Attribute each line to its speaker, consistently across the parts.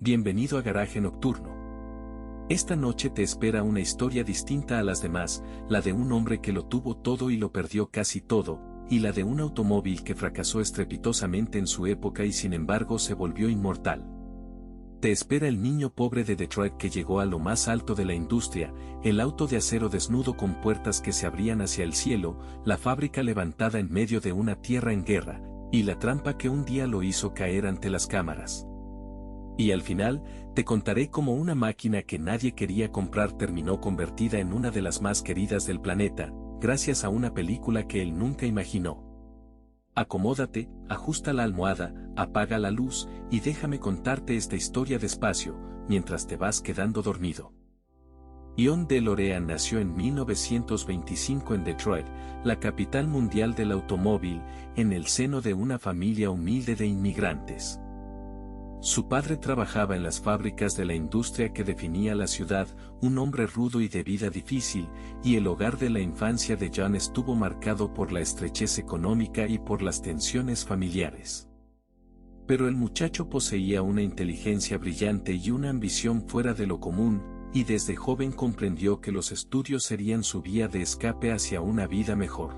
Speaker 1: Bienvenido a Garaje Nocturno. Esta noche te espera una historia distinta a las demás, la de un hombre que lo tuvo todo y lo perdió casi todo, y la de un automóvil que fracasó estrepitosamente en su época y sin embargo se volvió inmortal. Te espera el niño pobre de Detroit que llegó a lo más alto de la industria, el auto de acero desnudo con puertas que se abrían hacia el cielo, la fábrica levantada en medio de una tierra en guerra, y la trampa que un día lo hizo caer ante las cámaras. Y al final, te contaré cómo una máquina que nadie quería comprar terminó convertida en una de las más queridas del planeta, gracias a una película que él nunca imaginó. Acomódate, ajusta la almohada, apaga la luz, y déjame contarte esta historia despacio, mientras te vas quedando dormido. John DeLorean nació en 1925 en Detroit, la capital mundial del automóvil, en el seno de una familia humilde de inmigrantes. Su padre trabajaba en las fábricas de la industria que definía la ciudad, un hombre rudo y de vida difícil, y el hogar de la infancia de John estuvo marcado por la estrechez económica y por las tensiones familiares. Pero el muchacho poseía una inteligencia brillante y una ambición fuera de lo común, y desde joven comprendió que los estudios serían su vía de escape hacia una vida mejor.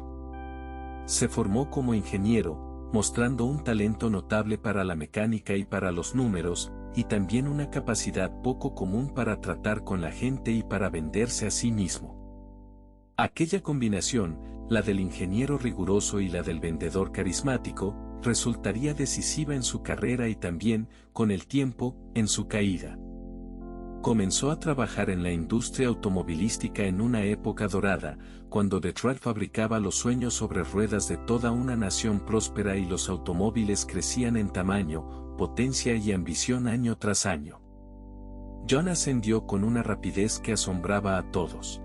Speaker 1: Se formó como ingeniero, mostrando un talento notable para la mecánica y para los números, y también una capacidad poco común para tratar con la gente y para venderse a sí mismo. Aquella combinación, la del ingeniero riguroso y la del vendedor carismático, resultaría decisiva en su carrera y también, con el tiempo, en su caída. Comenzó a trabajar en la industria automovilística en una época dorada, cuando Detroit fabricaba los sueños sobre ruedas de toda una nación próspera y los automóviles crecían en tamaño, potencia y ambición año tras año. John ascendió con una rapidez que asombraba a todos.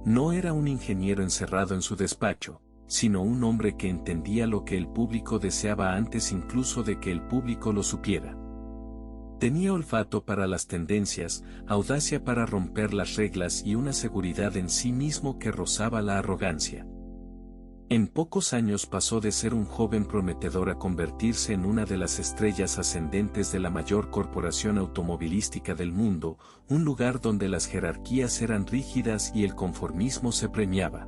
Speaker 1: No era un ingeniero encerrado en su despacho, sino un hombre que entendía lo que el público deseaba antes incluso de que el público lo supiera. Tenía olfato para las tendencias, audacia para romper las reglas y una seguridad en sí mismo que rozaba la arrogancia. En pocos años pasó de ser un joven prometedor a convertirse en una de las estrellas ascendentes de la mayor corporación automovilística del mundo, un lugar donde las jerarquías eran rígidas y el conformismo se premiaba.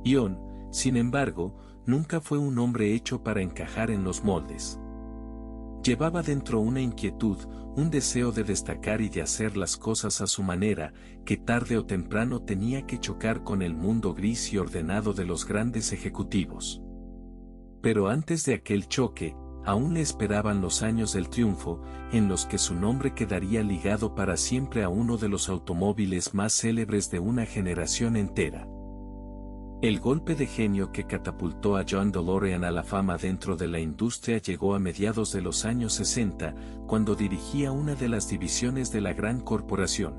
Speaker 1: John, sin embargo, nunca fue un hombre hecho para encajar en los moldes. Llevaba dentro una inquietud, un deseo de destacar y de hacer las cosas a su manera, que tarde o temprano tenía que chocar con el mundo gris y ordenado de los grandes ejecutivos. Pero antes de aquel choque, aún le esperaban los años del triunfo, en los que su nombre quedaría ligado para siempre a uno de los automóviles más célebres de una generación entera. El golpe de genio que catapultó a John DeLorean a la fama dentro de la industria llegó a mediados de los años 60, cuando dirigía una de las divisiones de la gran corporación.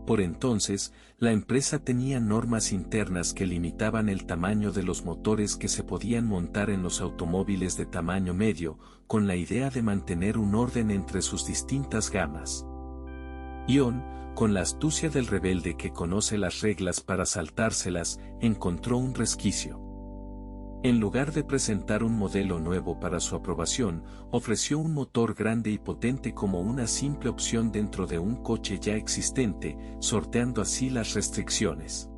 Speaker 1: Por entonces, la empresa tenía normas internas que limitaban el tamaño de los motores que se podían montar en los automóviles de tamaño medio, con la idea de mantener un orden entre sus distintas gamas. John, con la astucia del rebelde que conoce las reglas para saltárselas, encontró un resquicio. En lugar de presentar un modelo nuevo para su aprobación, ofreció un motor grande y potente como una simple opción dentro de un coche ya existente, sorteando así las restricciones.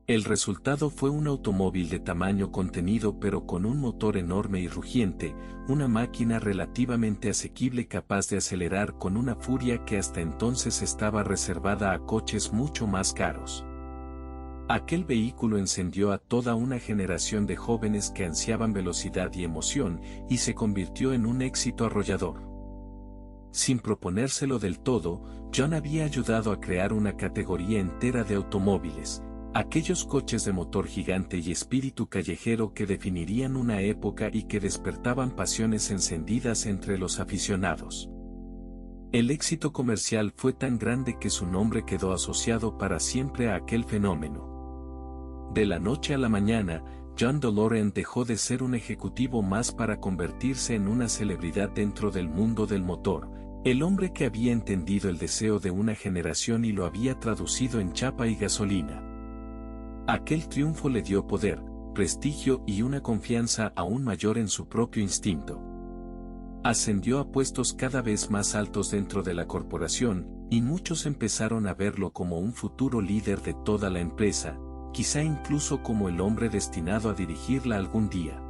Speaker 1: El resultado fue un automóvil de tamaño contenido pero con un motor enorme y rugiente, una máquina relativamente asequible capaz de acelerar con una furia que hasta entonces estaba reservada a coches mucho más caros. Aquel vehículo encendió a toda una generación de jóvenes que ansiaban velocidad y emoción, y se convirtió en un éxito arrollador. Sin proponérselo del todo, John había ayudado a crear una categoría entera de automóviles. Aquellos coches de motor gigante y espíritu callejero que definirían una época y que despertaban pasiones encendidas entre los aficionados. El éxito comercial fue tan grande que su nombre quedó asociado para siempre a aquel fenómeno. De la noche a la mañana, John DeLorean dejó de ser un ejecutivo más para convertirse en una celebridad dentro del mundo del motor, el hombre que había entendido el deseo de una generación y lo había traducido en chapa y gasolina. Aquel triunfo le dio poder, prestigio y una confianza aún mayor en su propio instinto. Ascendió a puestos cada vez más altos dentro de la corporación, y muchos empezaron a verlo como un futuro líder de toda la empresa, quizá incluso como el hombre destinado a dirigirla algún día.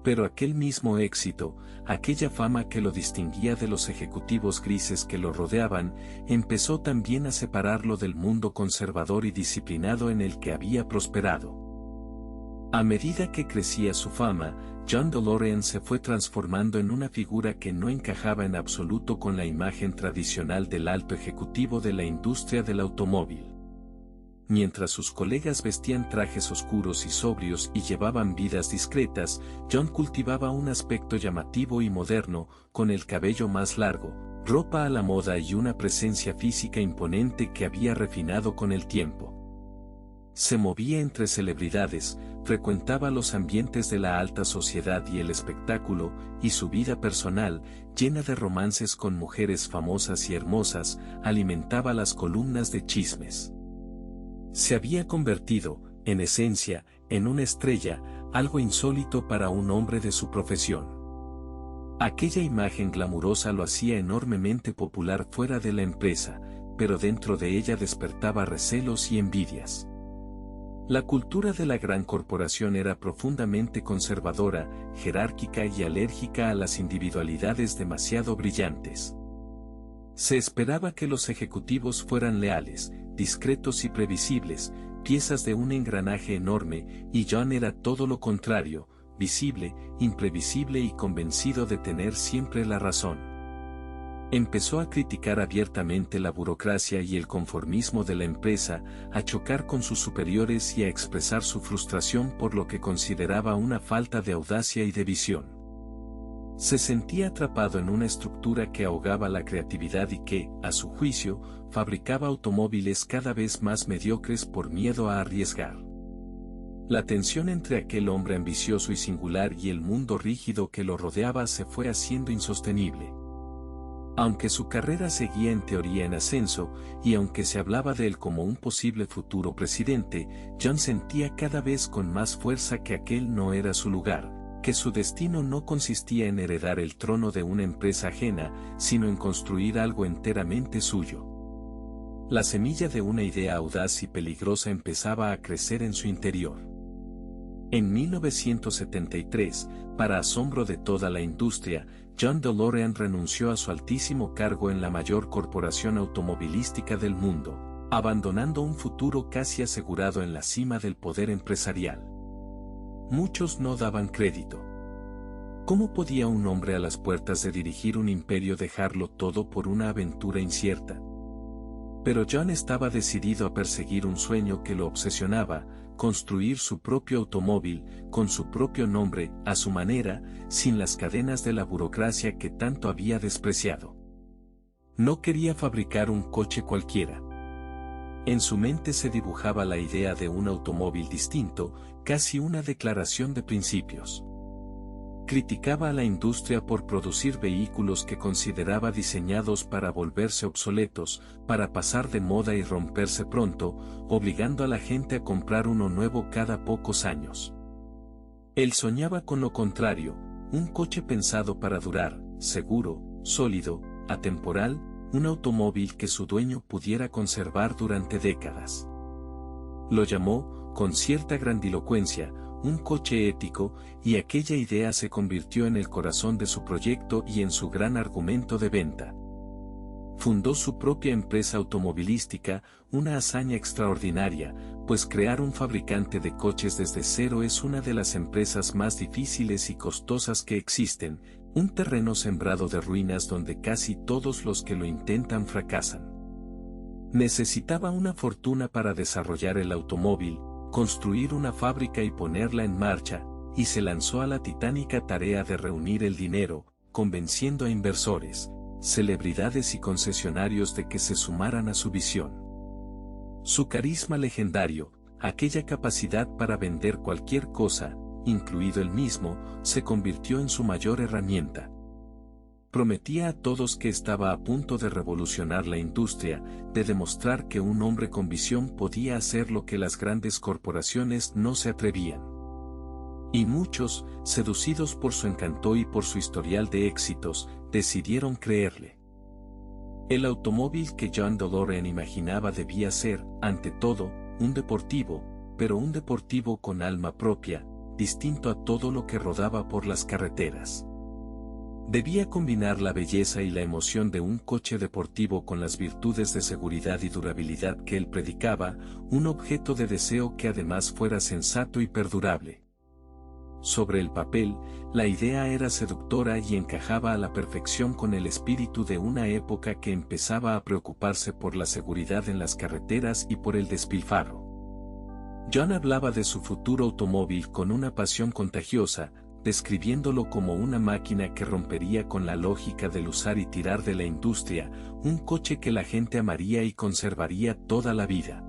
Speaker 1: Pero aquel mismo éxito, aquella fama que lo distinguía de los ejecutivos grises que lo rodeaban, empezó también a separarlo del mundo conservador y disciplinado en el que había prosperado. A medida que crecía su fama, John DeLorean se fue transformando en una figura que no encajaba en absoluto con la imagen tradicional del alto ejecutivo de la industria del automóvil. Mientras sus colegas vestían trajes oscuros y sobrios y llevaban vidas discretas, John cultivaba un aspecto llamativo y moderno, con el cabello más largo, ropa a la moda y una presencia física imponente que había refinado con el tiempo. Se movía entre celebridades, frecuentaba los ambientes de la alta sociedad y el espectáculo, y su vida personal, llena de romances con mujeres famosas y hermosas, alimentaba las columnas de chismes. Se había convertido, en esencia, en una estrella, algo insólito para un hombre de su profesión. Aquella imagen glamurosa lo hacía enormemente popular fuera de la empresa, pero dentro de ella despertaba recelos y envidias. La cultura de la gran corporación era profundamente conservadora, jerárquica y alérgica a las individualidades demasiado brillantes. Se esperaba que los ejecutivos fueran leales, discretos y previsibles, piezas de un engranaje enorme, y John era todo lo contrario, visible, imprevisible y convencido de tener siempre la razón. Empezó a criticar abiertamente la burocracia y el conformismo de la empresa, a chocar con sus superiores y a expresar su frustración por lo que consideraba una falta de audacia y de visión. Se sentía atrapado en una estructura que ahogaba la creatividad y que, a su juicio, fabricaba automóviles cada vez más mediocres por miedo a arriesgar. La tensión entre aquel hombre ambicioso y singular y el mundo rígido que lo rodeaba se fue haciendo insostenible. Aunque su carrera seguía en teoría en ascenso, y aunque se hablaba de él como un posible futuro presidente, John sentía cada vez con más fuerza que aquel no era su lugar, que su destino no consistía en heredar el trono de una empresa ajena, sino en construir algo enteramente suyo. La semilla de una idea audaz y peligrosa empezaba a crecer en su interior. En 1973, para asombro de toda la industria, John DeLorean renunció a su altísimo cargo en la mayor corporación automovilística del mundo, abandonando un futuro casi asegurado en la cima del poder empresarial. Muchos no daban crédito. ¿Cómo podía un hombre a las puertas de dirigir un imperio dejarlo todo por una aventura incierta? Pero John estaba decidido a perseguir un sueño que lo obsesionaba, construir su propio automóvil, con su propio nombre, a su manera, sin las cadenas de la burocracia que tanto había despreciado. No quería fabricar un coche cualquiera. En su mente se dibujaba la idea de un automóvil distinto, casi una declaración de principios. Criticaba a la industria por producir vehículos que consideraba diseñados para volverse obsoletos, para pasar de moda y romperse pronto, obligando a la gente a comprar uno nuevo cada pocos años. Él soñaba con lo contrario, un coche pensado para durar, seguro, sólido, atemporal, un automóvil que su dueño pudiera conservar durante décadas. Lo llamó, con cierta grandilocuencia, un coche ético, y aquella idea se convirtió en el corazón de su proyecto y en su gran argumento de venta. Fundó su propia empresa automovilística, una hazaña extraordinaria, pues crear un fabricante de coches desde cero es una de las empresas más difíciles y costosas que existen, un terreno sembrado de ruinas donde casi todos los que lo intentan fracasan. Necesitaba una fortuna para desarrollar el automóvil, construir una fábrica y ponerla en marcha, y se lanzó a la titánica tarea de reunir el dinero, convenciendo a inversores, celebridades y concesionarios de que se sumaran a su visión. Su carisma legendario, aquella capacidad para vender cualquier cosa, incluido él mismo, se convirtió en su mayor herramienta. Prometía a todos que estaba a punto de revolucionar la industria, de demostrar que un hombre con visión podía hacer lo que las grandes corporaciones no se atrevían. Y muchos, seducidos por su encanto y por su historial de éxitos, decidieron creerle. El automóvil que John DeLorean imaginaba debía ser, ante todo, un deportivo, pero un deportivo con alma propia, distinto a todo lo que rodaba por las carreteras. Debía combinar la belleza y la emoción de un coche deportivo con las virtudes de seguridad y durabilidad que él predicaba, un objeto de deseo que además fuera sensato y perdurable. Sobre el papel, la idea era seductora y encajaba a la perfección con el espíritu de una época que empezaba a preocuparse por la seguridad en las carreteras y por el despilfarro. John hablaba de su futuro automóvil con una pasión contagiosa, describiéndolo como una máquina que rompería con la lógica del usar y tirar de la industria, un coche que la gente amaría y conservaría toda la vida.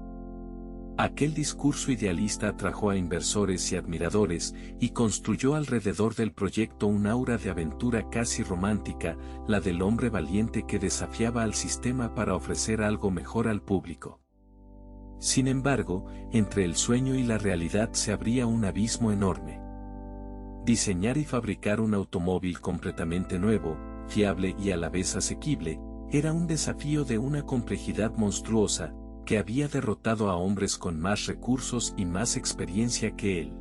Speaker 1: Aquel discurso idealista atrajo a inversores y admiradores, y construyó alrededor del proyecto un aura de aventura casi romántica, la del hombre valiente que desafiaba al sistema para ofrecer algo mejor al público. Sin embargo, entre el sueño y la realidad se abría un abismo enorme. Diseñar y fabricar un automóvil completamente nuevo, fiable y a la vez asequible, era un desafío de una complejidad monstruosa, que había derrotado a hombres con más recursos y más experiencia que él.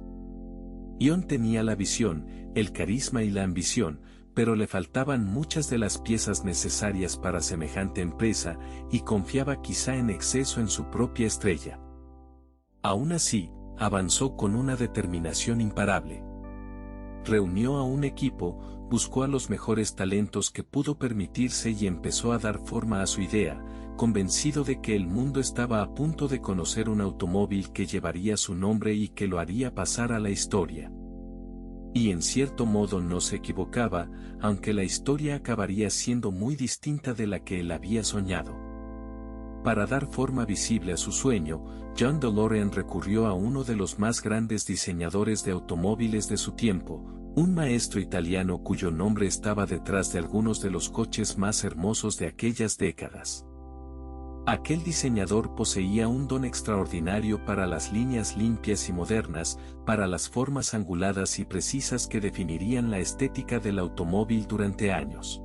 Speaker 1: John tenía la visión, el carisma y la ambición, pero le faltaban muchas de las piezas necesarias para semejante empresa, y confiaba quizá en exceso en su propia estrella. Aún así, avanzó con una determinación imparable. Reunió a un equipo, buscó a los mejores talentos que pudo permitirse y empezó a dar forma a su idea, convencido de que el mundo estaba a punto de conocer un automóvil que llevaría su nombre y que lo haría pasar a la historia. Y en cierto modo no se equivocaba, aunque la historia acabaría siendo muy distinta de la que él había soñado. Para dar forma visible a su sueño, John DeLorean recurrió a uno de los más grandes diseñadores de automóviles de su tiempo, un maestro italiano cuyo nombre estaba detrás de algunos de los coches más hermosos de aquellas décadas. Aquel diseñador poseía un don extraordinario para las líneas limpias y modernas, para las formas anguladas y precisas que definirían la estética del automóvil durante años.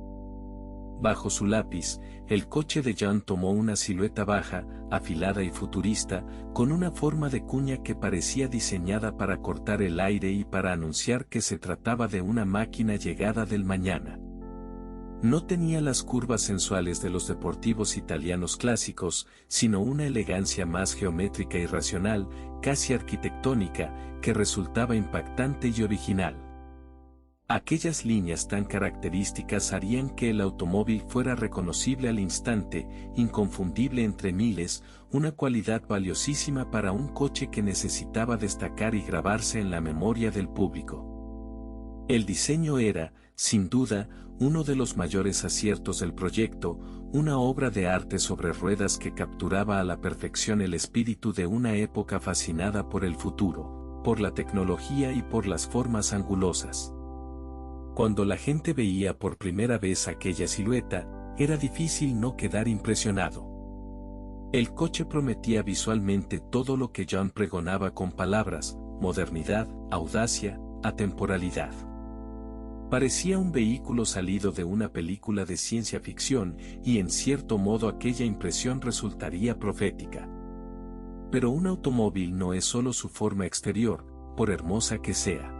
Speaker 1: Bajo su lápiz, el coche de John tomó una silueta baja, afilada y futurista, con una forma de cuña que parecía diseñada para cortar el aire y para anunciar que se trataba de una máquina llegada del mañana. No tenía las curvas sensuales de los deportivos italianos clásicos, sino una elegancia más geométrica y racional, casi arquitectónica, que resultaba impactante y original. Aquellas líneas tan características harían que el automóvil fuera reconocible al instante, inconfundible entre miles, una cualidad valiosísima para un coche que necesitaba destacar y grabarse en la memoria del público. El diseño era, sin duda, uno de los mayores aciertos del proyecto, una obra de arte sobre ruedas que capturaba a la perfección el espíritu de una época fascinada por el futuro, por la tecnología y por las formas angulosas. Cuando la gente veía por primera vez aquella silueta, era difícil no quedar impresionado. El coche prometía visualmente todo lo que John pregonaba con palabras: modernidad, audacia, atemporalidad. Parecía un vehículo salido de una película de ciencia ficción, y en cierto modo aquella impresión resultaría profética. Pero un automóvil no es solo su forma exterior, por hermosa que sea.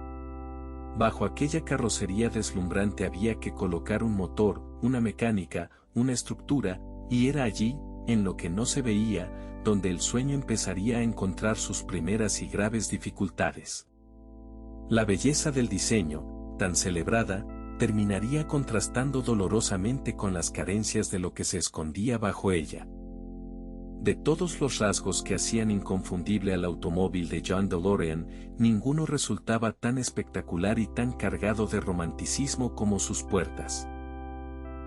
Speaker 1: Bajo aquella carrocería deslumbrante había que colocar un motor, una mecánica, una estructura, y era allí, en lo que no se veía, donde el sueño empezaría a encontrar sus primeras y graves dificultades. La belleza del diseño, tan celebrada, terminaría contrastando dolorosamente con las carencias de lo que se escondía bajo ella. De todos los rasgos que hacían inconfundible al automóvil de John DeLorean, ninguno resultaba tan espectacular y tan cargado de romanticismo como sus puertas.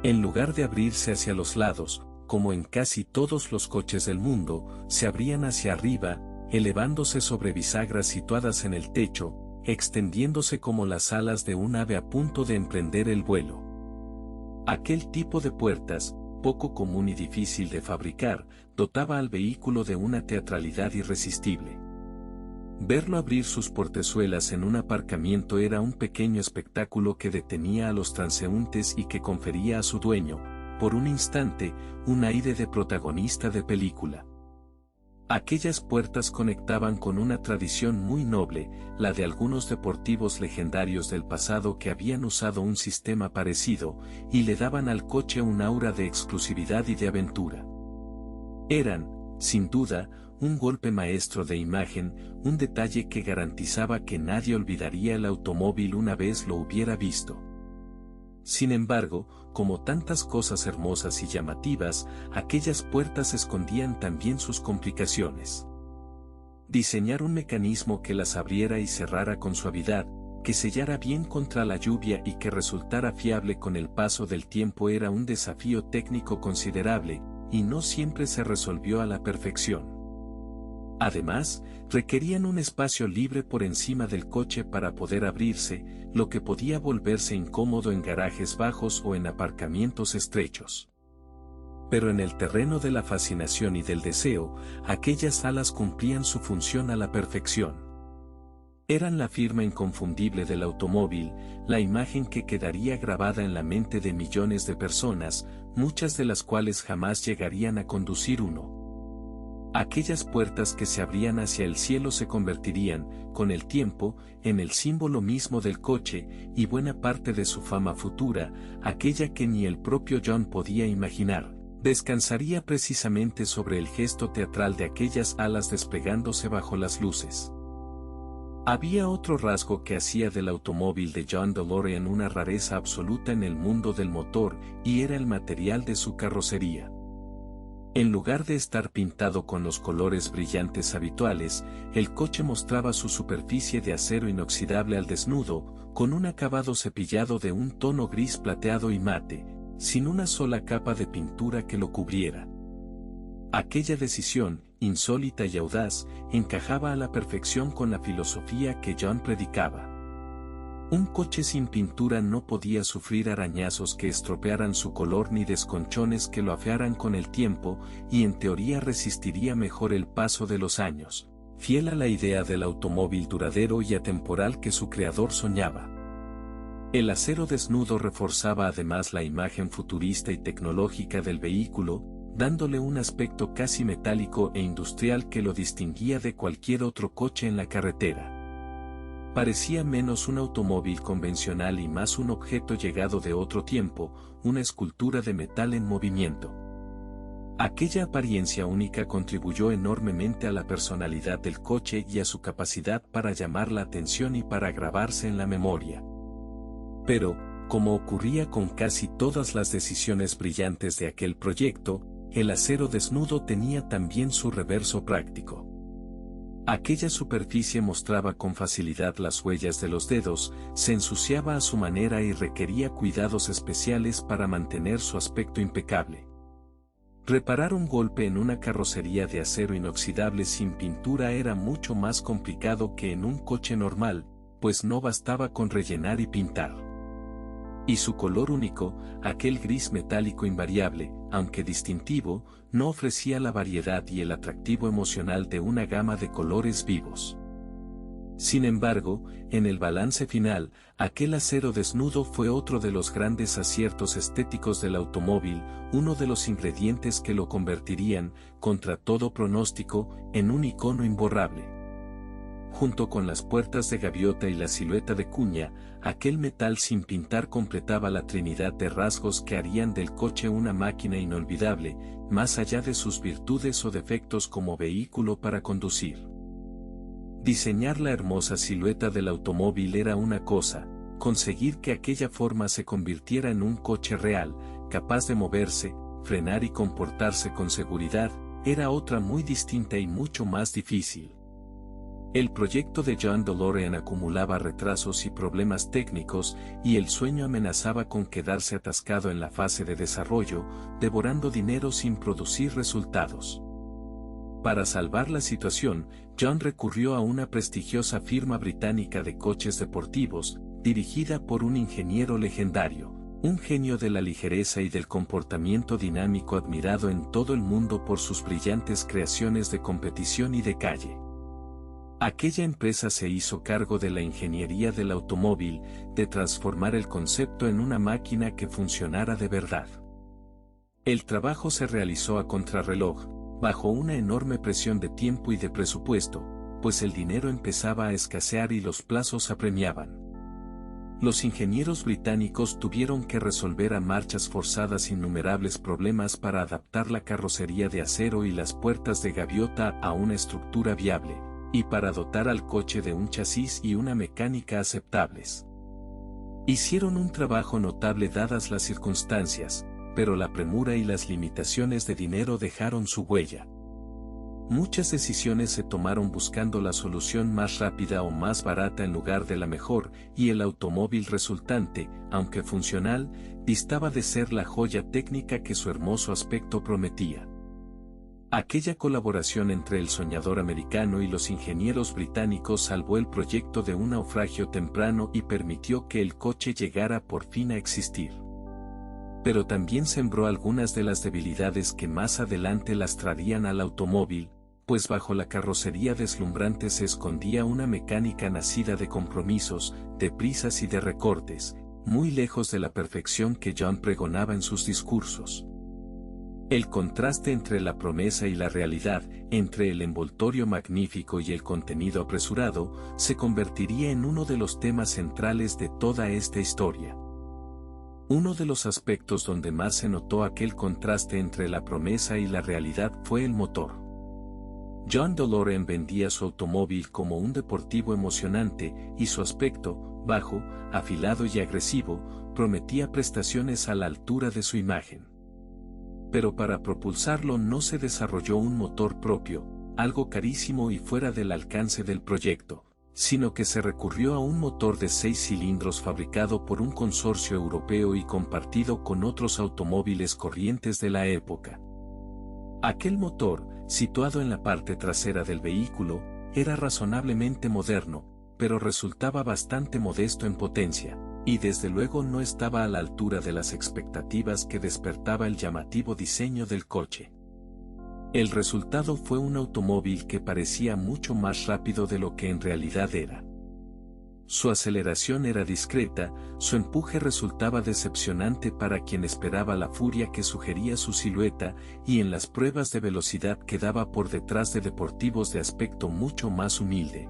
Speaker 1: En lugar de abrirse hacia los lados, como en casi todos los coches del mundo, se abrían hacia arriba, elevándose sobre bisagras situadas en el techo, extendiéndose como las alas de un ave a punto de emprender el vuelo. Aquel tipo de puertas, poco común y difícil de fabricar, dotaba al vehículo de una teatralidad irresistible. Verlo abrir sus portezuelas en un aparcamiento era un pequeño espectáculo que detenía a los transeúntes y que confería a su dueño, por un instante, un aire de protagonista de película. Aquellas puertas conectaban con una tradición muy noble, la de algunos deportivos legendarios del pasado que habían usado un sistema parecido, y le daban al coche un aura de exclusividad y de aventura. Eran, sin duda, un golpe maestro de imagen, un detalle que garantizaba que nadie olvidaría el automóvil una vez lo hubiera visto. Sin embargo, como tantas cosas hermosas y llamativas, aquellas puertas escondían también sus complicaciones. Diseñar un mecanismo que las abriera y cerrara con suavidad, que sellara bien contra la lluvia y que resultara fiable con el paso del tiempo era un desafío técnico considerable, y no siempre se resolvió a la perfección. Además, requerían un espacio libre por encima del coche para poder abrirse, lo que podía volverse incómodo en garajes bajos o en aparcamientos estrechos. Pero en el terreno de la fascinación y del deseo, aquellas alas cumplían su función a la perfección. Eran la firma inconfundible del automóvil, la imagen que quedaría grabada en la mente de millones de personas, muchas de las cuales jamás llegarían a conducir uno. Aquellas puertas que se abrían hacia el cielo se convertirían, con el tiempo, en el símbolo mismo del coche, y buena parte de su fama futura, aquella que ni el propio John podía imaginar, descansaría precisamente sobre el gesto teatral de aquellas alas desplegándose bajo las luces. Había otro rasgo que hacía del automóvil de John DeLorean una rareza absoluta en el mundo del motor, y era el material de su carrocería. En lugar de estar pintado con los colores brillantes habituales, el coche mostraba su superficie de acero inoxidable al desnudo, con un acabado cepillado de un tono gris plateado y mate, sin una sola capa de pintura que lo cubriera. Aquella decisión, insólita y audaz, encajaba a la perfección con la filosofía que John predicaba. Un coche sin pintura no podía sufrir arañazos que estropearan su color ni desconchones que lo afearan con el tiempo, y en teoría resistiría mejor el paso de los años, fiel a la idea del automóvil duradero y atemporal que su creador soñaba. El acero desnudo reforzaba además la imagen futurista y tecnológica del vehículo, dándole un aspecto casi metálico e industrial que lo distinguía de cualquier otro coche en la carretera. Parecía menos un automóvil convencional y más un objeto llegado de otro tiempo, una escultura de metal en movimiento. Aquella apariencia única contribuyó enormemente a la personalidad del coche y a su capacidad para llamar la atención y para grabarse en la memoria. Pero, como ocurría con casi todas las decisiones brillantes de aquel proyecto, el acero desnudo tenía también su reverso práctico. Aquella superficie mostraba con facilidad las huellas de los dedos, se ensuciaba a su manera y requería cuidados especiales para mantener su aspecto impecable. Reparar un golpe en una carrocería de acero inoxidable sin pintura era mucho más complicado que en un coche normal, pues no bastaba con rellenar y pintar. Y su color único, aquel gris metálico invariable, aunque distintivo, no ofrecía la variedad y el atractivo emocional de una gama de colores vivos. Sin embargo, en el balance final, aquel acero desnudo fue otro de los grandes aciertos estéticos del automóvil, uno de los ingredientes que lo convertirían, contra todo pronóstico, en un icono imborrable. Junto con las puertas de gaviota y la silueta de cuña, aquel metal sin pintar completaba la trinidad de rasgos que harían del coche una máquina inolvidable, más allá de sus virtudes o defectos como vehículo para conducir. Diseñar la hermosa silueta del automóvil era una cosa, conseguir que aquella forma se convirtiera en un coche real, capaz de moverse, frenar y comportarse con seguridad, era otra muy distinta y mucho más difícil. El proyecto de John DeLorean acumulaba retrasos y problemas técnicos, y el sueño amenazaba con quedarse atascado en la fase de desarrollo, devorando dinero sin producir resultados. Para salvar la situación, John recurrió a una prestigiosa firma británica de coches deportivos, dirigida por un ingeniero legendario, un genio de la ligereza y del comportamiento dinámico admirado en todo el mundo por sus brillantes creaciones de competición y de calle. Aquella empresa se hizo cargo de la ingeniería del automóvil, de transformar el concepto en una máquina que funcionara de verdad. El trabajo se realizó a contrarreloj, bajo una enorme presión de tiempo y de presupuesto, pues el dinero empezaba a escasear y los plazos apremiaban. Los ingenieros británicos tuvieron que resolver a marchas forzadas innumerables problemas para adaptar la carrocería de acero y las puertas de gaviota a una estructura viable, y para dotar al coche de un chasis y una mecánica aceptables. Hicieron un trabajo notable dadas las circunstancias, pero la premura y las limitaciones de dinero dejaron su huella. Muchas decisiones se tomaron buscando la solución más rápida o más barata en lugar de la mejor, y el automóvil resultante, aunque funcional, distaba de ser la joya técnica que su hermoso aspecto prometía. Aquella colaboración entre el soñador americano y los ingenieros británicos salvó el proyecto de un naufragio temprano y permitió que el coche llegara por fin a existir. Pero también sembró algunas de las debilidades que más adelante lastrarían al automóvil, pues bajo la carrocería deslumbrante se escondía una mecánica nacida de compromisos, de prisas y de recortes, muy lejos de la perfección que John pregonaba en sus discursos. El contraste entre la promesa y la realidad, entre el envoltorio magnífico y el contenido apresurado, se convertiría en uno de los temas centrales de toda esta historia. Uno de los aspectos donde más se notó aquel contraste entre la promesa y la realidad fue el motor. John DeLorean vendía su automóvil como un deportivo emocionante, y su aspecto, bajo, afilado y agresivo, prometía prestaciones a la altura de su imagen. Pero para propulsarlo no se desarrolló un motor propio, algo carísimo y fuera del alcance del proyecto, sino que se recurrió a un motor de 6 cilindros fabricado por un consorcio europeo y compartido con otros automóviles corrientes de la época. Aquel motor, situado en la parte trasera del vehículo, era razonablemente moderno, pero resultaba bastante modesto en potencia, y desde luego no estaba a la altura de las expectativas que despertaba el llamativo diseño del coche. El resultado fue un automóvil que parecía mucho más rápido de lo que en realidad era. Su aceleración era discreta, su empuje resultaba decepcionante para quien esperaba la furia que sugería su silueta, y en las pruebas de velocidad quedaba por detrás de deportivos de aspecto mucho más humilde.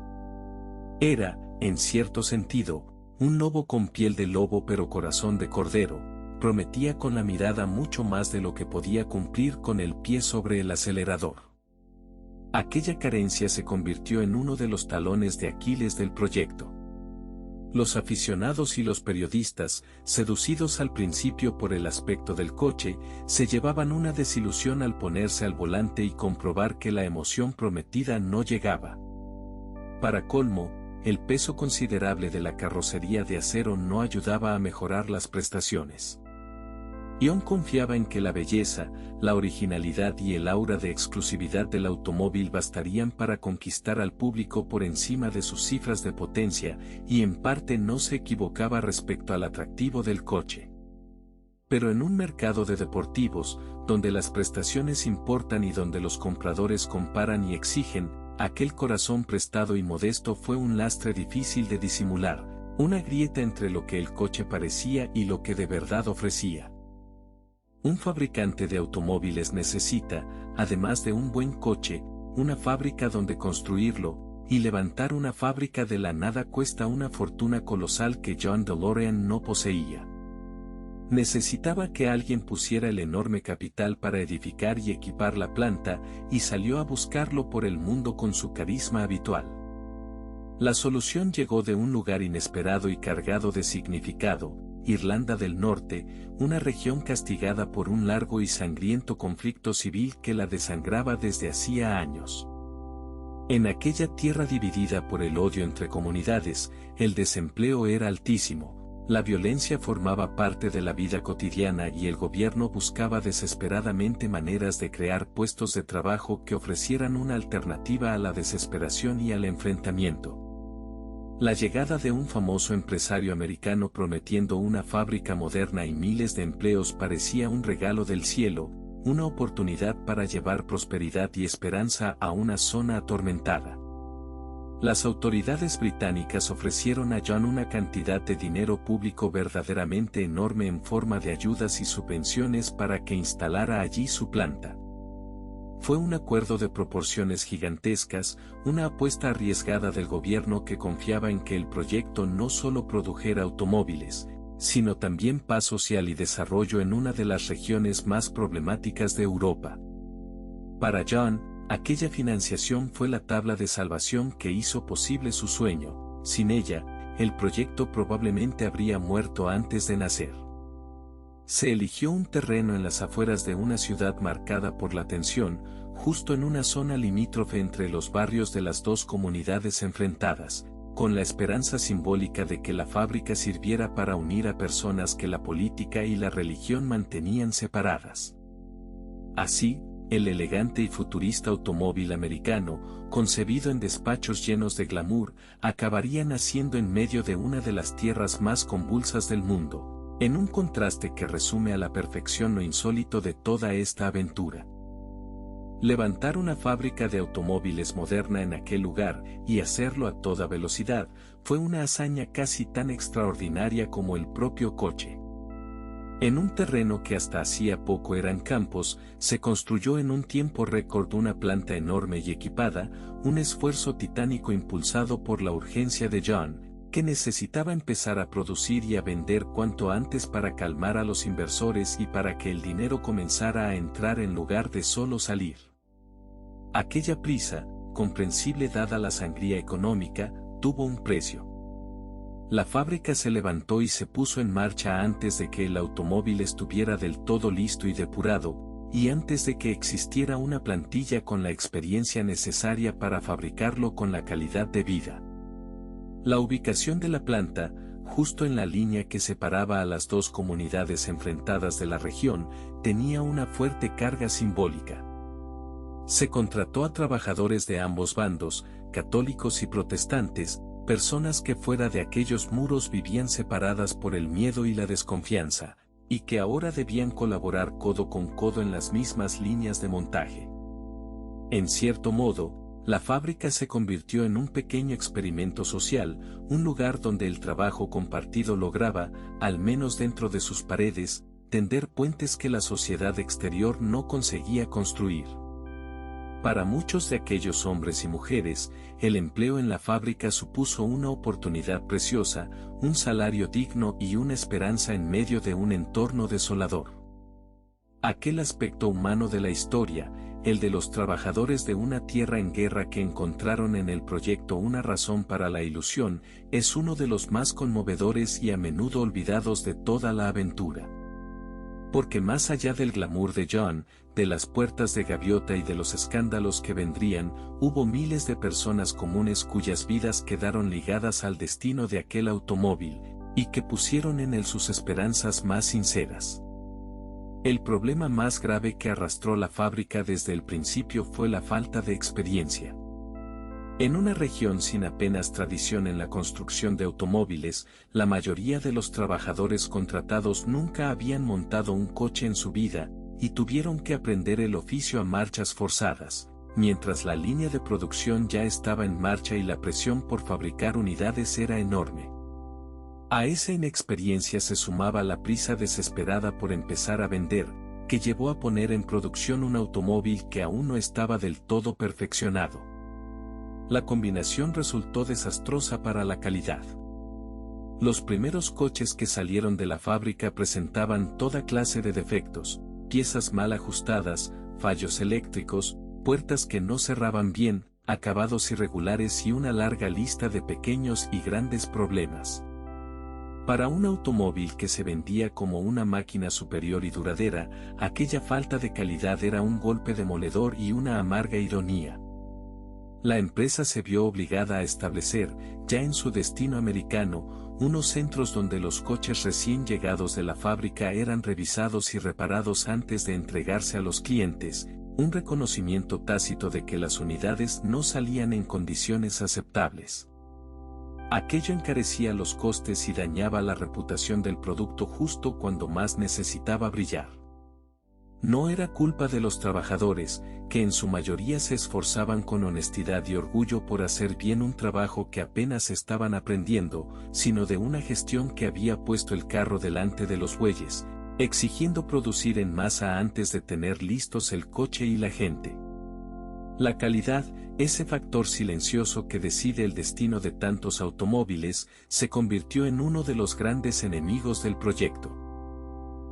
Speaker 1: Era, en cierto sentido, un lobo con piel de lobo pero corazón de cordero. Prometía con la mirada mucho más de lo que podía cumplir con el pie sobre el acelerador. Aquella carencia se convirtió en uno de los talones de Aquiles del proyecto. Los aficionados y los periodistas, seducidos al principio por el aspecto del coche, se llevaban una desilusión al ponerse al volante y comprobar que la emoción prometida no llegaba. Para colmo, el peso considerable de la carrocería de acero no ayudaba a mejorar las prestaciones. John confiaba en que la belleza, la originalidad y el aura de exclusividad del automóvil bastarían para conquistar al público por encima de sus cifras de potencia, y en parte no se equivocaba respecto al atractivo del coche. Pero en un mercado de deportivos, donde las prestaciones importan y donde los compradores comparan y exigen, aquel corazón prestado y modesto fue un lastre difícil de disimular, una grieta entre lo que el coche parecía y lo que de verdad ofrecía. Un fabricante de automóviles necesita, además de un buen coche, una fábrica donde construirlo, y levantar una fábrica de la nada cuesta una fortuna colosal que John DeLorean no poseía. Necesitaba que alguien pusiera el enorme capital para edificar y equipar la planta, y salió a buscarlo por el mundo con su carisma habitual. La solución llegó de un lugar inesperado y cargado de significado: Irlanda del Norte, una región castigada por un largo y sangriento conflicto civil que la desangraba desde hacía años. En aquella tierra dividida por el odio entre comunidades, el desempleo era altísimo, la violencia formaba parte de la vida cotidiana y el gobierno buscaba desesperadamente maneras de crear puestos de trabajo que ofrecieran una alternativa a la desesperación y al enfrentamiento. La llegada de un famoso empresario americano prometiendo una fábrica moderna y miles de empleos parecía un regalo del cielo, una oportunidad para llevar prosperidad y esperanza a una zona atormentada. Las autoridades británicas ofrecieron a John una cantidad de dinero público verdaderamente enorme en forma de ayudas y subvenciones para que instalara allí su planta. Fue un acuerdo de proporciones gigantescas, una apuesta arriesgada del gobierno que confiaba en que el proyecto no solo produjera automóviles, sino también paz social y desarrollo en una de las regiones más problemáticas de Europa. Para John, aquella financiación fue la tabla de salvación que hizo posible su sueño. Sin ella, el proyecto probablemente habría muerto antes de nacer. Se eligió un terreno en las afueras de una ciudad marcada por la tensión, justo en una zona limítrofe entre los barrios de las dos comunidades enfrentadas, con la esperanza simbólica de que la fábrica sirviera para unir a personas que la política y la religión mantenían separadas. Así, el elegante y futurista automóvil americano, concebido en despachos llenos de glamour, acabaría naciendo en medio de una de las tierras más convulsas del mundo, en un contraste que resume a la perfección lo insólito de toda esta aventura. Levantar una fábrica de automóviles moderna en aquel lugar y hacerlo a toda velocidad fue una hazaña casi tan extraordinaria como el propio coche. En un terreno que hasta hacía poco eran campos, se construyó en un tiempo récord una planta enorme y equipada, un esfuerzo titánico impulsado por la urgencia de John, que necesitaba empezar a producir y a vender cuanto antes para calmar a los inversores y para que el dinero comenzara a entrar en lugar de solo salir. Aquella prisa, comprensible dada la sangría económica, tuvo un precio. La fábrica se levantó y se puso en marcha antes de que el automóvil estuviera del todo listo y depurado, y antes de que existiera una plantilla con la experiencia necesaria para fabricarlo con la calidad debida. La ubicación de la planta, justo en la línea que separaba a las dos comunidades enfrentadas de la región, tenía una fuerte carga simbólica. Se contrató a trabajadores de ambos bandos, católicos y protestantes, personas que fuera de aquellos muros vivían separadas por el miedo y la desconfianza, y que ahora debían colaborar codo con codo en las mismas líneas de montaje. En cierto modo, la fábrica se convirtió en un pequeño experimento social, un lugar donde el trabajo compartido lograba, al menos dentro de sus paredes, tender puentes que la sociedad exterior no conseguía construir. Para muchos de aquellos hombres y mujeres, el empleo en la fábrica supuso una oportunidad preciosa, un salario digno y una esperanza en medio de un entorno desolador. Aquel aspecto humano de la historia, el de los trabajadores de una tierra en guerra que encontraron en el proyecto una razón para la ilusión, es uno de los más conmovedores y a menudo olvidados de toda la aventura. Porque más allá del glamour de John, de las puertas de gaviota y de los escándalos que vendrían, hubo miles de personas comunes cuyas vidas quedaron ligadas al destino de aquel automóvil, y que pusieron en él sus esperanzas más sinceras. El problema más grave que arrastró la fábrica desde el principio fue la falta de experiencia. En una región sin apenas tradición en la construcción de automóviles, la mayoría de los trabajadores contratados nunca habían montado un coche en su vida, y tuvieron que aprender el oficio a marchas forzadas, mientras la línea de producción ya estaba en marcha y la presión por fabricar unidades era enorme. A esa inexperiencia se sumaba la prisa desesperada por empezar a vender, que llevó a poner en producción un automóvil que aún no estaba del todo perfeccionado. La combinación resultó desastrosa para la calidad. Los primeros coches que salieron de la fábrica presentaban toda clase de defectos, piezas mal ajustadas, fallos eléctricos, puertas que no cerraban bien, acabados irregulares y una larga lista de pequeños y grandes problemas. Para un automóvil que se vendía como una máquina superior y duradera, aquella falta de calidad era un golpe demoledor y una amarga ironía. La empresa se vio obligada a establecer, ya en su destino americano, unos centros donde los coches recién llegados de la fábrica eran revisados y reparados antes de entregarse a los clientes, un reconocimiento tácito de que las unidades no salían en condiciones aceptables. Aquello encarecía los costes y dañaba la reputación del producto justo cuando más necesitaba brillar. No era culpa de los trabajadores, que en su mayoría se esforzaban con honestidad y orgullo por hacer bien un trabajo que apenas estaban aprendiendo, sino de una gestión que había puesto el carro delante de los bueyes, exigiendo producir en masa antes de tener listos el coche y la gente. La calidad, ese factor silencioso que decide el destino de tantos automóviles, se convirtió en uno de los grandes enemigos del proyecto.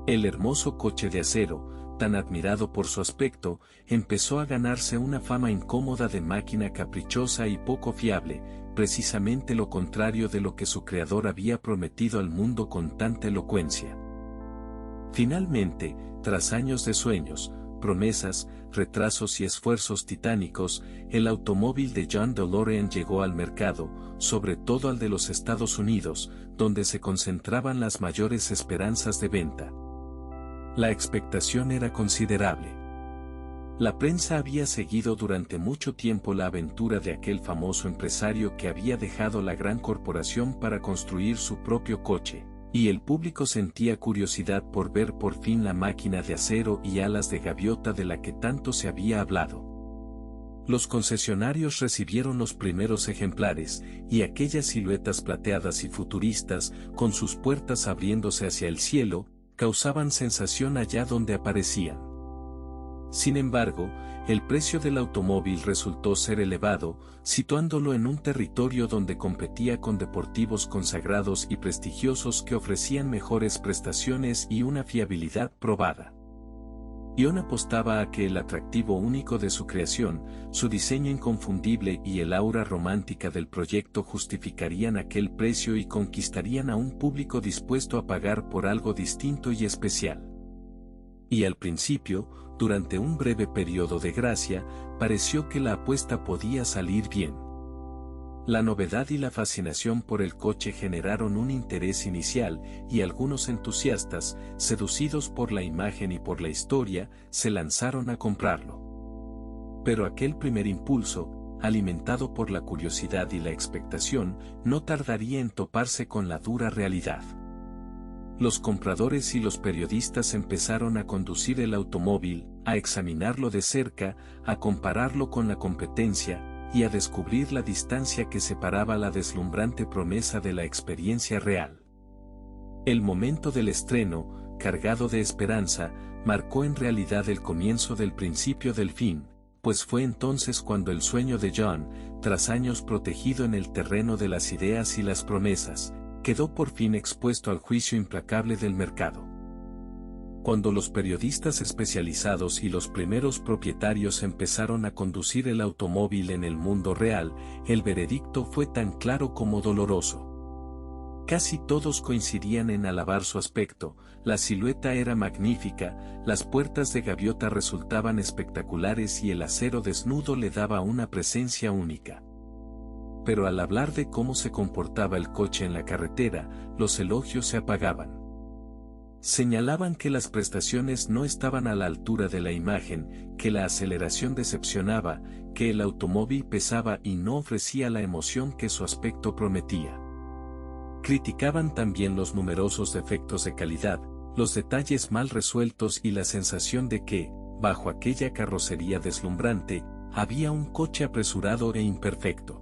Speaker 1: El hermoso coche de acero, tan admirado por su aspecto, empezó a ganarse una fama incómoda de máquina caprichosa y poco fiable, precisamente lo contrario de lo que su creador había prometido al mundo con tanta elocuencia. Finalmente, tras años de sueños, promesas, retrasos y esfuerzos titánicos, el automóvil de John DeLorean llegó al mercado, sobre todo al de los Estados Unidos, donde se concentraban las mayores esperanzas de venta. La expectación era considerable. La prensa había seguido durante mucho tiempo la aventura de aquel famoso empresario que había dejado la gran corporación para construir su propio coche, y el público sentía curiosidad por ver por fin la máquina de acero y alas de gaviota de la que tanto se había hablado. Los concesionarios recibieron los primeros ejemplares, y aquellas siluetas plateadas y futuristas, con sus puertas abriéndose hacia el cielo, causaban sensación allá donde aparecían. Sin embargo, el precio del automóvil resultó ser elevado, situándolo en un territorio donde competía con deportivos consagrados y prestigiosos que ofrecían mejores prestaciones y una fiabilidad probada. John apostaba a que el atractivo único de su creación, su diseño inconfundible y el aura romántica del proyecto justificarían aquel precio y conquistarían a un público dispuesto a pagar por algo distinto y especial. Y al principio, durante un breve periodo de gracia, pareció que la apuesta podía salir bien. La novedad y la fascinación por el coche generaron un interés inicial, y algunos entusiastas, seducidos por la imagen y por la historia, se lanzaron a comprarlo. Pero aquel primer impulso, alimentado por la curiosidad y la expectación, no tardaría en toparse con la dura realidad. Los compradores y los periodistas empezaron a conducir el automóvil, a examinarlo de cerca, a compararlo con la competencia, y a descubrir la distancia que separaba la deslumbrante promesa de la experiencia real. El momento del estreno, cargado de esperanza, marcó en realidad el comienzo del principio del fin, pues fue entonces cuando el sueño de John, tras años protegido en el terreno de las ideas y las promesas, quedó por fin expuesto al juicio implacable del mercado. Cuando los periodistas especializados y los primeros propietarios empezaron a conducir el automóvil en el mundo real, el veredicto fue tan claro como doloroso. Casi todos coincidían en alabar su aspecto, la silueta era magnífica, las puertas de gaviota resultaban espectaculares y el acero desnudo le daba una presencia única. Pero al hablar de cómo se comportaba el coche en la carretera, los elogios se apagaban. Señalaban que las prestaciones no estaban a la altura de la imagen, que la aceleración decepcionaba, que el automóvil pesaba y no ofrecía la emoción que su aspecto prometía. Criticaban también los numerosos defectos de calidad, los detalles mal resueltos y la sensación de que, bajo aquella carrocería deslumbrante, había un coche apresurado e imperfecto.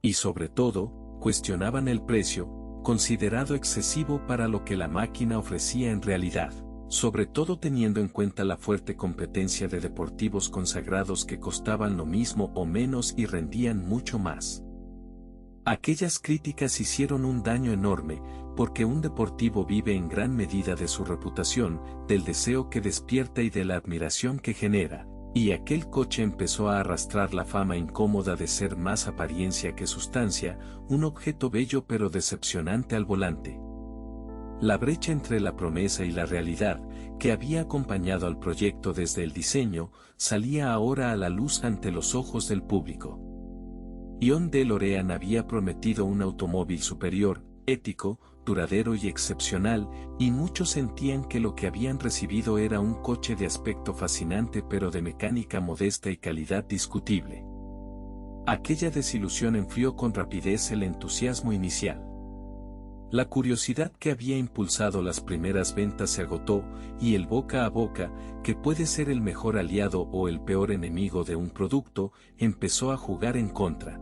Speaker 1: Y sobre todo, cuestionaban el precio, considerado excesivo para lo que la máquina ofrecía en realidad, sobre todo teniendo en cuenta la fuerte competencia de deportivos consagrados que costaban lo mismo o menos y rendían mucho más. Aquellas críticas hicieron un daño enorme, porque un deportivo vive en gran medida de su reputación, del deseo que despierta y de la admiración que genera, y aquel coche empezó a arrastrar la fama incómoda de ser más apariencia que sustancia, un objeto bello pero decepcionante al volante. La brecha entre la promesa y la realidad, que había acompañado al proyecto desde el diseño, salía ahora a la luz ante los ojos del público. John DeLorean había prometido un automóvil superior, ético, duradero y excepcional, y muchos sentían que lo que habían recibido era un coche de aspecto fascinante pero de mecánica modesta y calidad discutible. Aquella desilusión enfrió con rapidez el entusiasmo inicial. La curiosidad que había impulsado las primeras ventas se agotó, y el boca a boca, que puede ser el mejor aliado o el peor enemigo de un producto, empezó a jugar en contra.